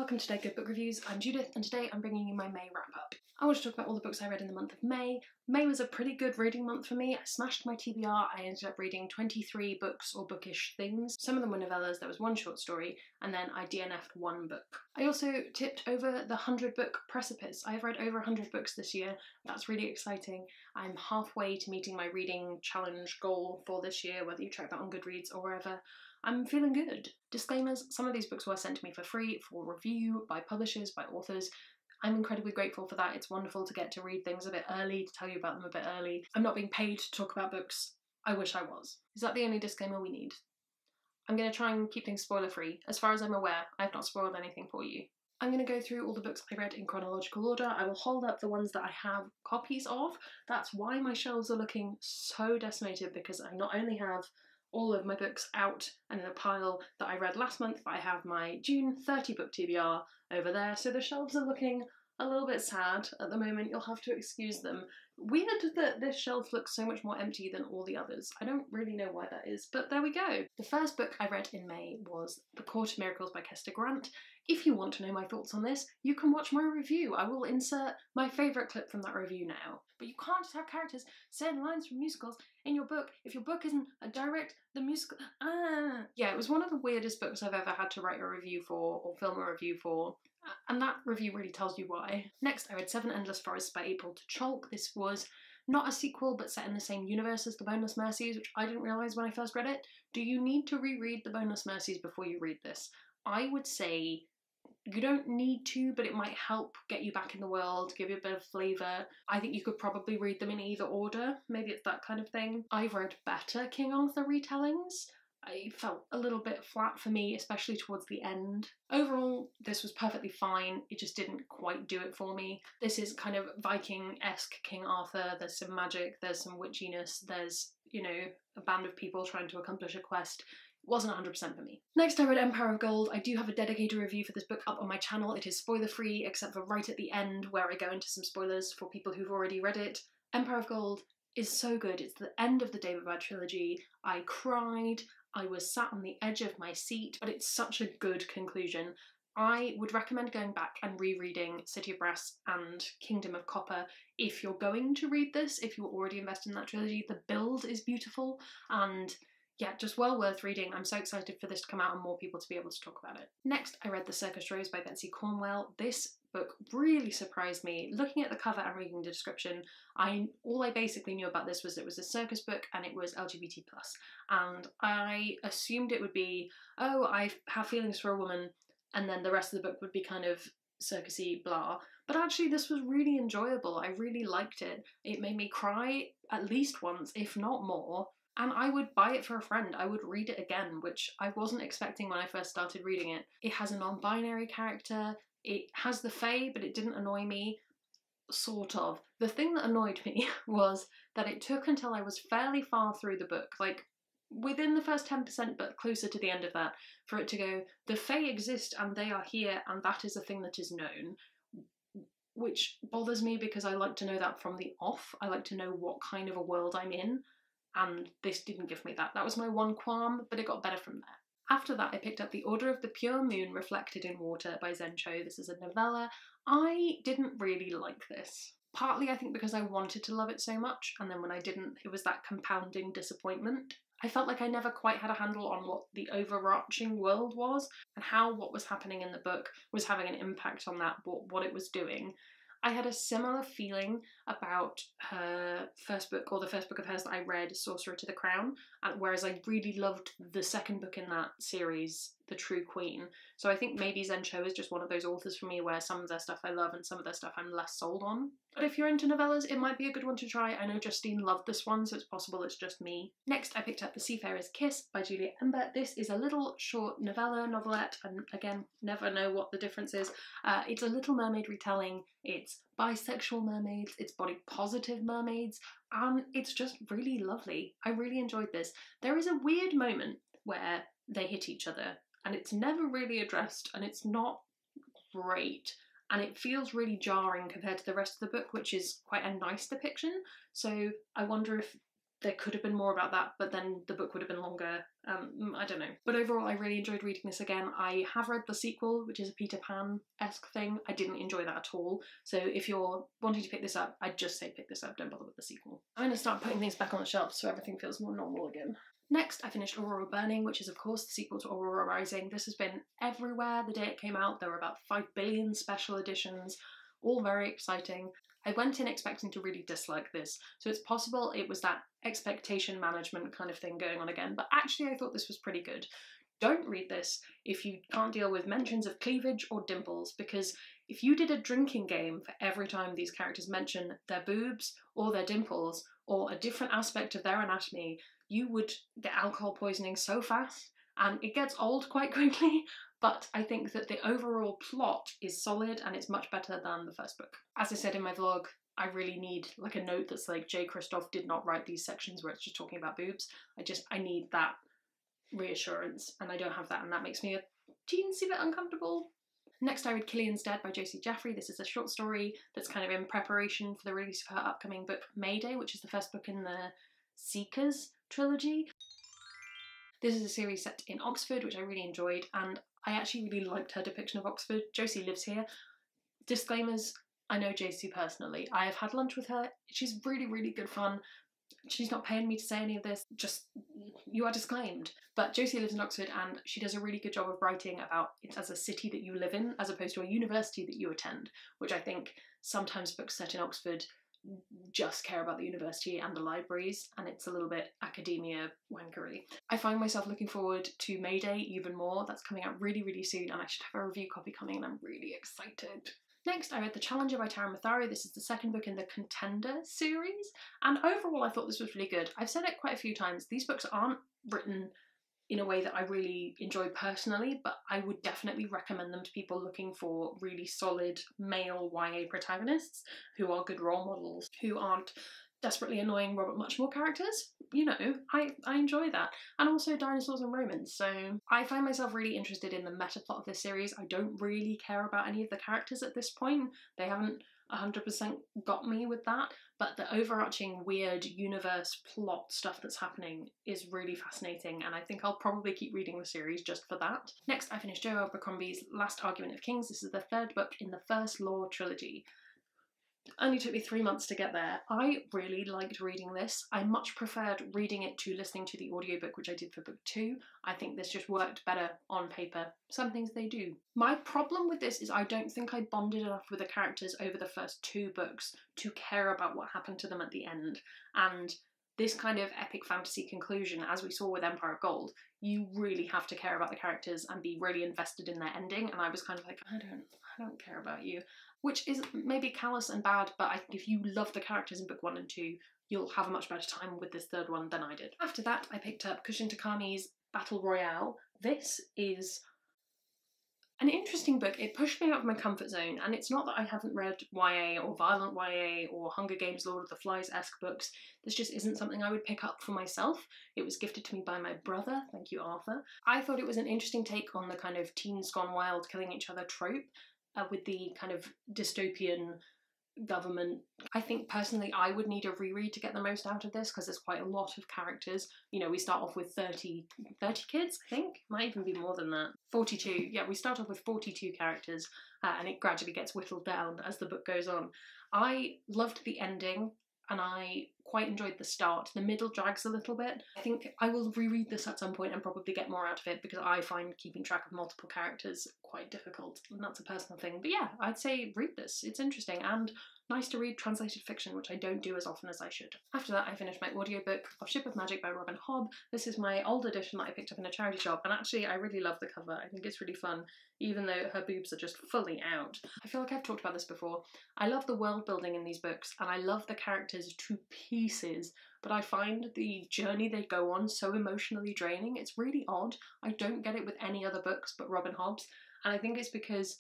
welcome to Today Good Book Reviews. I'm Judith and today I'm bringing you my May wrap-up. I want to talk about all the books I read in the month of May. May was a pretty good reading month for me. I smashed my TBR. I ended up reading 23 books or bookish things. Some of them were novellas, there was one short story, and then I DNF'd one book. I also tipped over the 100 book precipice. I have read over 100 books this year. That's really exciting. I'm halfway to meeting my reading challenge goal for this year, whether you check that on Goodreads or wherever. I'm feeling good. Disclaimers, some of these books were sent to me for free, for review, by publishers, by authors. I'm incredibly grateful for that. It's wonderful to get to read things a bit early, to tell you about them a bit early. I'm not being paid to talk about books. I wish I was. Is that the only disclaimer we need? I'm going to try and keep things spoiler free. As far as I'm aware, I've not spoiled anything for you. I'm going to go through all the books I read in chronological order. I will hold up the ones that I have copies of. That's why my shelves are looking so decimated, because I not only have all of my books out and in a pile that I read last month, but I have my June 30 book TBR over there, so the shelves are looking a little bit sad at the moment. You'll have to excuse them. Weird that this shelf looks so much more empty than all the others. I don't really know why that is, but there we go. The first book I read in May was The Court of Miracles by Kester Grant. If you want to know my thoughts on this, you can watch my review. I will insert my favourite clip from that review now. But you can't just have characters saying lines from musicals in your book if your book isn't a direct the musical. Yeah, it was one of the weirdest books I've ever had to write a review for or film a review for. And that review really tells you why. Next, I read 7 Endless Forests by April Chalk. This was not a sequel, but set in the same universe as The Boneless Mercies, which I didn't realise when I first read it. Do you need to reread The Boneless Mercies before you read this? I would say you don't need to, but it might help get you back in the world, give you a bit of flavour. I think you could probably read them in either order. Maybe it's that kind of thing. I've read better King Arthur retellings. I felt a little bit flat for me, especially towards the end. Overall, this was perfectly fine. It just didn't quite do it for me. This is kind of Viking-esque King Arthur. There's some magic, there's some witchiness, there's, you know, a band of people trying to accomplish a quest. It wasn't 100% for me. Next, I read Empire of Gold. I do have a dedicated review for this book up on my channel. It is spoiler-free, except for right at the end, where I go into some spoilers for people who've already read it. Empire of Gold is so good. It's the end of the David Bad trilogy. I cried. I was sat on the edge of my seat, but it's such a good conclusion. I would recommend going back and rereading City of Brass and Kingdom of Copper if you're going to read this, if you're already invested in that trilogy. The build is beautiful and yeah, just well worth reading. I'm so excited for this to come out and more people to be able to talk about it. Next, I read The Circus Rose by Betsy Cornwell. This book really surprised me. Looking at the cover and reading the description, all I basically knew about this was it was a circus book and it was LGBT+. And I assumed it would be, oh, I have feelings for a woman, and then the rest of the book would be kind of circusy blah. But actually this was really enjoyable. I really liked it. It made me cry at least once, if not more. And I would buy it for a friend. I would read it again, which I wasn't expecting when I first started reading it. It has a non-binary character. It has the Fae, but it didn't annoy me. Sort of. The thing that annoyed me was that it took until I was fairly far through the book, like within the first 10%, but closer to the end of that, for it to go, the Fae exist and they are here and that is a thing that is known. Which bothers me because I like to know that from the off. I like to know what kind of a world I'm in. And this didn't give me that. That was my one qualm, but it got better from there. After that, I picked up The Order of the Pure Moon Reflected in Water by Zen Cho. This is a novella. I didn't really like this. Partly, I think, because I wanted to love it so much, and then when I didn't, it was that compounding disappointment. I felt like I never quite had a handle on what the overarching world was, and how what was happening in the book was having an impact on that, what it was doing. I had a similar feeling about her first book, or the first book of hers that I read, Sorcerer to the Crown, whereas I really loved the second book in that series, The True Queen. So I think maybe Zen Cho is just one of those authors for me where some of their stuff I love and some of their stuff I'm less sold on. But if you're into novellas, it might be a good one to try. I know Justine loved this one, so it's possible it's just me. Next, I picked up The Seafarers Kiss by Julia Ember. This is a little short novelette, and again, never know what the difference is. It's a Little Mermaid retelling. It's bisexual mermaids, it's body positive mermaids, and it's just really lovely. I really enjoyed this. There is a weird moment where they hit each other, and it's never really addressed, and it's not great. And it feels really jarring compared to the rest of the book, which is quite a nice depiction. So I wonder if there could have been more about that, but then the book would have been longer. I don't know. But overall, I really enjoyed reading this again. I have read the sequel, which is a Peter Pan-esque thing. I didn't enjoy that at all. So if you're wanting to pick this up, I'd just say pick this up, don't bother with the sequel. I'm going to start putting things back on the shelf so everything feels more normal again. Next, I finished Aurora Burning, which is of course the sequel to Aurora Rising. This has been everywhere the day it came out. There were about 5 billion special editions, all very exciting. I went in expecting to really dislike this, so it's possible it was that expectation management kind of thing going on again, but actually I thought this was pretty good. Don't read this if you can't deal with mentions of cleavage or dimples, because if you did a drinking game for every time these characters mention their boobs or their dimples or a different aspect of their anatomy, you would get alcohol poisoning so fast, and it gets old quite quickly. But I think that the overall plot is solid and it's much better than the first book. As I said in my vlog, I really need like a note that's like, J. Kristoff did not write these sections where it's just talking about boobs. I need that reassurance, and I don't have that, and that makes me a teensy bit uncomfortable. Next I read Killian's Dead by Josie Jeffrey. This is a short story that's kind of in preparation for the release of her upcoming book Mayday, which is the first book in the Seekers trilogy. This is a series set in Oxford, which I really enjoyed, and I actually really liked her depiction of Oxford. Josie lives here. Disclaimers, I know Josie personally. I have had lunch with her. She's really, really good fun. She's not paying me to say any of this, just you are disclaimed. But Josie lives in Oxford and she does a really good job of writing about it as a city that you live in as opposed to a university that you attend, which I think sometimes books set in Oxford just care about the university and the libraries, and it's a little bit academia wankery. I find myself looking forward to Mayday even more. That's coming out really, really soon, and I should have a review copy coming, and I'm really excited. Next, I read The Challenger by Tara Mathari. This is the second book in the Contender series, and overall I thought this was really good. I've said it quite a few times, these books aren't written in a way that I really enjoy personally, but I would definitely recommend them to people looking for really solid male YA protagonists who are good role models, who aren't desperately annoying Robert Muchmore characters. You know, I enjoy that. And also dinosaurs and Romans, so I find myself really interested in the meta plot of this series. I don't really care about any of the characters at this point. They haven't 100% got me with that, but the overarching weird universe plot stuff that's happening is really fascinating, and I think I'll probably keep reading the series just for that. Next, I finished Joe Abercrombie's Last Argument of Kings. This is the third book in the First Law trilogy. Only took me 3 months to get there. I really liked reading this. I much preferred reading it to listening to the audiobook, which I did for book 2. I think this just worked better on paper. Some things they do. My problem with this is I don't think I bonded enough with the characters over the first 2 books to care about what happened to them at the end. And this kind of epic fantasy conclusion, as we saw with Empire of Gold, you really have to care about the characters and be really invested in their ending, and I was kind of like, I don't care about you. Which is maybe callous and bad, but I think if you love the characters in book 1 and 2, you'll have a much better time with this third one than I did. After that, I picked up Kushin Takami's Battle Royale. This is an interesting book. It pushed me out of my comfort zone, and it's not that I haven't read YA or violent YA or Hunger Games, Lord of the Flies-esque books. This just isn't something I would pick up for myself. It was gifted to me by my brother, thank you Arthur. I thought it was an interesting take on the kind of teens gone wild killing each other trope, with the kind of dystopian government. I think personally I would need a reread to get the most out of this because there's quite a lot of characters. You know, we start off with 30 kids, I think, might even be more than that. 42, yeah, we start off with 42 characters and it gradually gets whittled down as the book goes on. I loved the ending and I quite enjoyed the start. The middle drags a little bit. I think I will reread this at some point and probably get more out of it because I find keeping track of multiple characters quite difficult, and that's a personal thing. But yeah, I'd say read this. It's interesting and nice to read translated fiction, which I don't do as often as I should. After that, I finished my audiobook of Ship of Magic by Robin Hobb. This is my old edition that I picked up in a charity shop, and actually I really love the cover. I think it's really fun, even though her boobs are just fully out. I feel like I've talked about this before. I love the world building in these books, and I love the characters to pieces, but I find the journey they go on so emotionally draining. It's really odd. I don't get it with any other books but Robin Hobb's, and I think it's because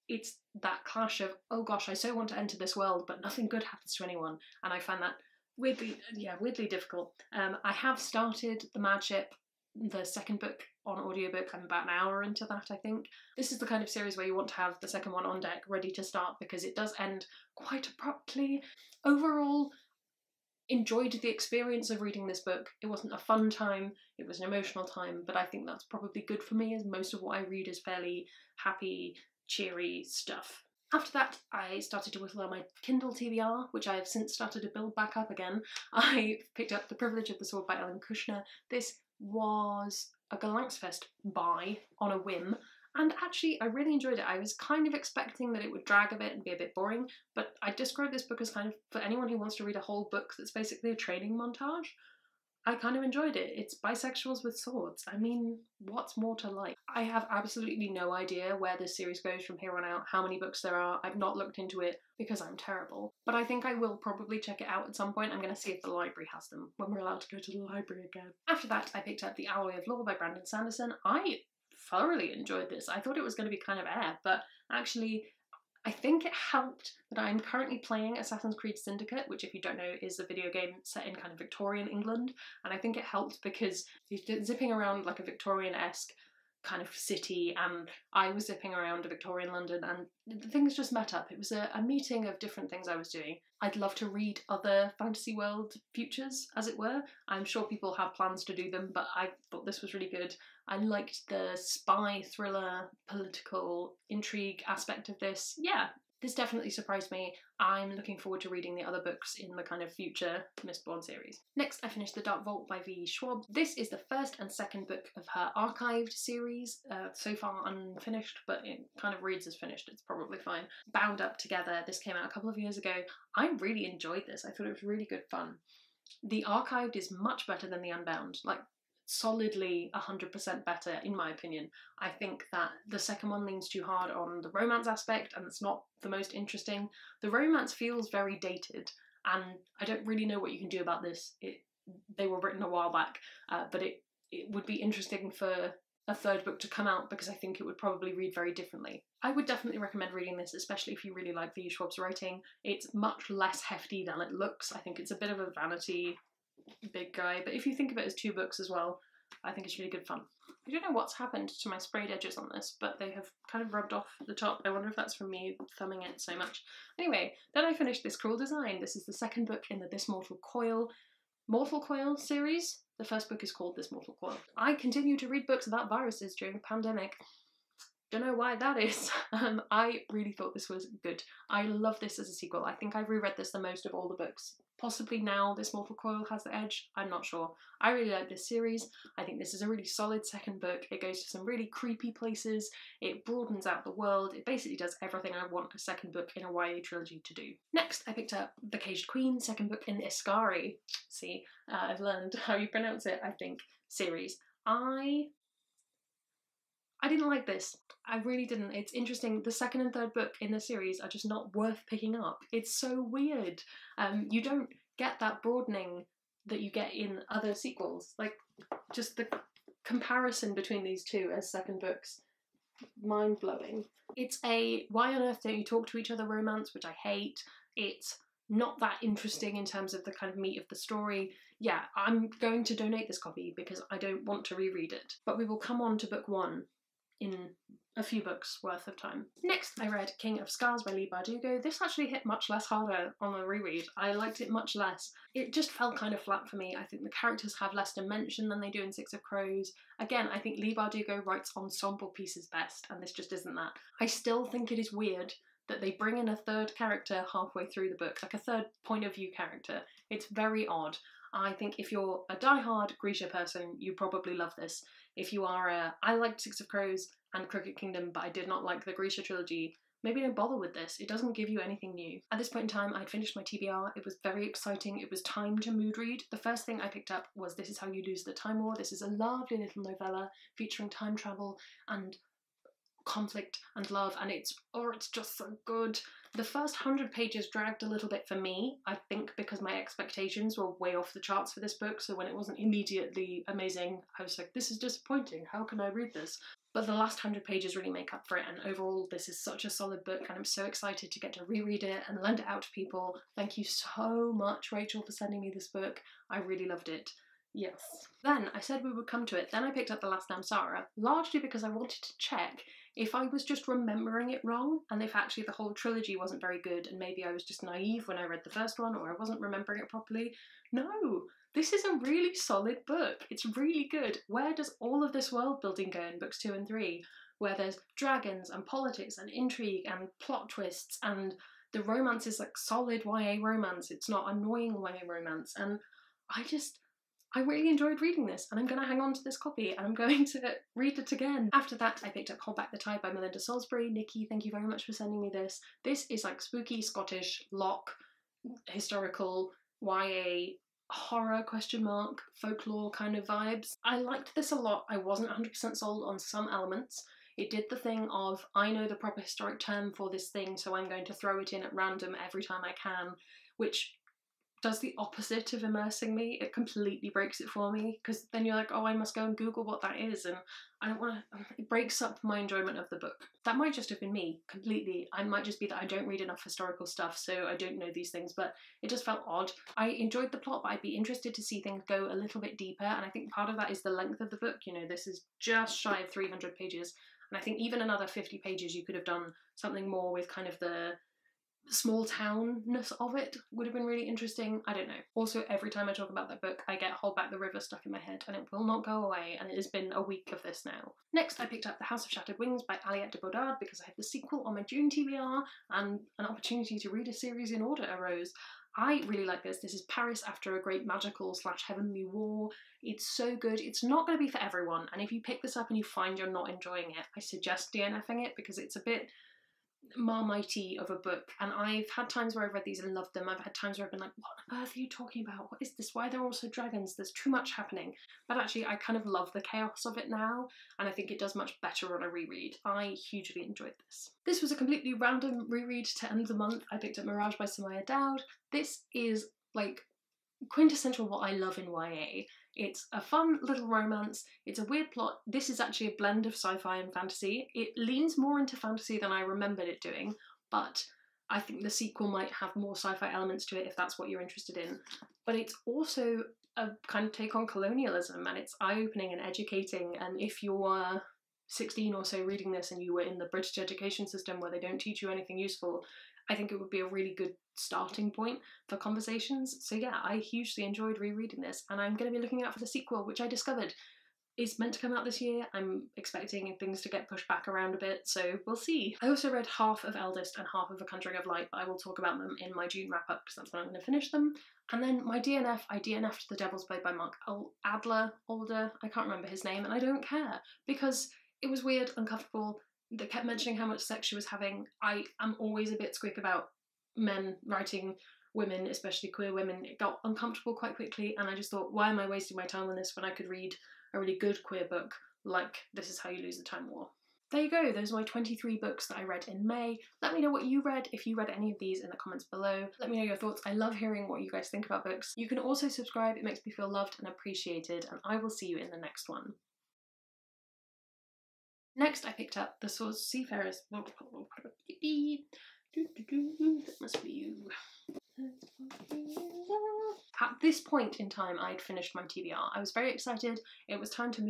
it's that clash of, oh gosh, I so want to enter this world, but nothing good happens to anyone, and I find that weirdly difficult. I have started The Mad Ship, the second book, on audiobook. I'm about an hour into that, I think. This is the kind of series where you want to have the second one on deck, ready to start, because it does end quite abruptly. Overall, enjoyed the experience of reading this book. It wasn't a fun time, it was an emotional time, but I think that's probably good for me, as most of what I read is fairly happy, cheery stuff. After that, I started to whittle on my Kindle TBR, which I have since started to build back up again. I picked up The Privilege of the Sword by Ellen Kushner. This was a Galaxfest buy on a whim, and actually I really enjoyed it. I was kind of expecting that it would drag a bit and be a bit boring, but I describe this book as kind of for anyone who wants to read a whole book that's basically a training montage. I kind of enjoyed it. It's bisexuals with swords. I mean, what's more to like? I have absolutely no idea where this series goes from here on out, how many books there are. I've not looked into it because I'm terrible. But I think I will probably check it out at some point. I'm going to see if the library has them when we're allowed to go to the library again. After that, I picked up The Alloy of Law by Brandon Sanderson. I thoroughly enjoyed this. I thought it was going to be kind of but actually I think it helped that I'm currently playing Assassin's Creed Syndicate, which, if you don't know, is a video game set in kind of Victorian England, and I think it helped because you're zipping around like a Victorian-esque kind of city, and I was zipping around Victorian London, and things just met up. It was a meeting of different things I was doing. I'd love to read other fantasy world futures, as it were. I'm sure people have plans to do them, but I thought this was really good. I liked the spy thriller, political intrigue aspect of this. Yeah, this definitely surprised me. I'm looking forward to reading the other books in the kind of future Mistborn series. Next, I finished The Dark Vault by V. Schwab. This is the first and second book of her archived series, so far unfinished, but it kind of reads as finished. It's probably fine. Bound Up Together. This came out a couple of years ago. I really enjoyed this. I thought it was really good fun. The archived is much better than the Unbound. Like, solidly 100% better, in my opinion. I think that the second one leans too hard on the romance aspect, and it's not the most interesting. The romance feels very dated, and I don't really know what you can do about this. They were written a while back, but it would be interesting for a third book to come out, because I think it would probably read very differently. I would definitely recommend reading this, especially if you really like V. Schwab's writing. It's much less hefty than it looks. I think it's a bit of a vanity big guy, but if you think of it as two books as well, I think it's really good fun. I don't know what's happened to my sprayed edges on this, but they have kind of rubbed off the top. I wonder if that's from me thumbing it so much. Anyway, then I finished This Cruel Design. This is the second book in the This Mortal Coil series. The first book is called This Mortal Coil. I continue to read books about viruses during the pandemic. Don't know why that is. I really thought this was good. I love this as a sequel. I think I've reread this the most of all the books. Possibly now This Mortal Coil has the edge, I'm not sure. I really like this series. I think this is a really solid second book. It goes to some really creepy places. It broadens out the world. It basically does everything I want a second book in a YA trilogy to do. Next, I picked up The Caged Queen, second book in the Iscari. See, I've learned how you pronounce it, I think, series. I didn't like this. I really didn't. It's interesting. The second and third book in the series are just not worth picking up. It's so weird. You don't get that broadening that you get in other sequels. Like, just the comparison between these two as second books, mind-blowing. It's a why on earth don't you talk to each other romance, which I hate. It's not that interesting in terms of the kind of meat of the story. Yeah, I'm going to donate this copy because I don't want to reread it. But we will come on to book one in a few books worth of time. Next, I read King of Scars by Leigh Bardugo. This actually hit much less harder on the reread. I liked it much less. It just fell kind of flat for me. I think the characters have less dimension than they do in Six of Crows. Again, I think Leigh Bardugo writes ensemble pieces best, and this just isn't that. I still think it is weird that they bring in a third character halfway through the book, like a third point of view character. It's very odd. I think if you're a die-hard Grisha person, you probably love this. If you are I liked Six of Crows and Crooked Kingdom, but I did not like the Grisha trilogy, maybe don't bother with this. It doesn't give you anything new. At this point in time, I'd finished my TBR. It was very exciting. It was time to mood read. The first thing I picked up was This Is How You Lose the Time War. This is a lovely little novella featuring time travel and conflict and love, and it's just so good. The first 100 pages dragged a little bit for me, I think because my expectations were way off the charts for this book, so when it wasn't immediately amazing, I was like, this is disappointing, how can I read this? But the last 100 pages really make up for it, and overall this is such a solid book, and I'm so excited to get to reread it and lend it out to people. Thank you so much, Rachel, for sending me this book. I really loved it. Yes. Then I said we would come to it. Then I picked up The Last Namsara, largely because I wanted to check if I was just remembering it wrong, and if actually the whole trilogy wasn't very good, and maybe I was just naive when I read the first one, or I wasn't remembering it properly. No, this is a really solid book. It's really good. Where does all of this world building go in books 2 and 3? Where there's dragons and politics and intrigue and plot twists, and the romance is like solid YA romance. It's not annoying YA romance. And I really enjoyed reading this, and I'm going to hang on to this copy, and I'm going to read it again. After that, I picked up Hold Back the Tide by Melinda Salisbury. Nikki, thank you very much for sending me this. This is like spooky Scottish, lock, historical, YA, horror, folklore kind of vibes. I liked this a lot. I wasn't 100% sold on some elements. It did the thing of, I know the proper historic term for this thing, so I'm going to throw it in at random every time I can, which does the opposite of immersing me. It completely breaks it for me, because then you're like, oh, I must go and Google what that is, and I don't want to. It breaks up my enjoyment of the book. That might just have been me completely. I might just be that I don't read enough historical stuff, so I don't know these things, but it just felt odd. I enjoyed the plot, but I'd be interested to see things go a little bit deeper, and I think part of that is the length of the book. You know, this is just shy of 300 pages, and I think even another 50 pages you could have done something more with kind of the small townness of it would have been really interesting. I don't know. Also, every time I talk about that book, I get Hold Back the River stuck in my head, and it will not go away, and it has been a week of this now. Next, I picked up The House of Shattered Wings by Aliette de Bodard because I had the sequel on my June TBR, and an opportunity to read a series in order arose. I really like this. This is Paris after a great magical / heavenly war. It's so good. It's not going to be for everyone, and if you pick this up and you find you're not enjoying it, I suggest DNFing it, because it's a bit marmitey of a book, and I've had times where I've read these and loved them. I've had times where I've been like, what on earth are you talking about? What is this? Why are there also dragons? There's too much happening. But actually, I kind of love the chaos of it now, and I think it does much better on a reread. I hugely enjoyed this. This was a completely random reread to end the month. I picked up Mirage by Samaya Dowd. This is like quintessential what I love in YA. It's a fun little romance, it's a weird plot. This is actually a blend of sci-fi and fantasy. It leans more into fantasy than I remembered it doing, but I think the sequel might have more sci-fi elements to it if that's what you're interested in. But it's also a kind of take on colonialism, and it's eye-opening and educating, and if you're 16 or so reading this and you were in the British education system where they don't teach you anything useful, I think it would be a really good starting point for conversations. So yeah, I hugely enjoyed rereading this, and I'm going to be looking out for the sequel, which I discovered is meant to come out this year. I'm expecting things to get pushed back around a bit, so we'll see. I also read half of Eldest and half of A Conjuring of Light, but I will talk about them in my June wrap-up because that's when I'm going to finish them. And then my DNF, I DNF'd The Devil's Blade by Mark Adler, I can't remember his name, and I don't care, because it was weird, uncomfortable. They kept mentioning how much sex she was having. I am always a bit squick about men writing women, especially queer women. It got uncomfortable quite quickly, and I just thought, why am I wasting my time on this when I could read a really good queer book like This Is How You Lose the Time War? There you go, those are my 23 books that I read in May. Let me know what you read, if you read any of these, in the comments below. Let me know your thoughts. I love hearing what you guys think about books. You can also subscribe, it makes me feel loved and appreciated, and I will see you in the next one. Next, I picked up the Seafarers. That must be you. At this point in time, I'd finished my TBR. I was very excited. It was time to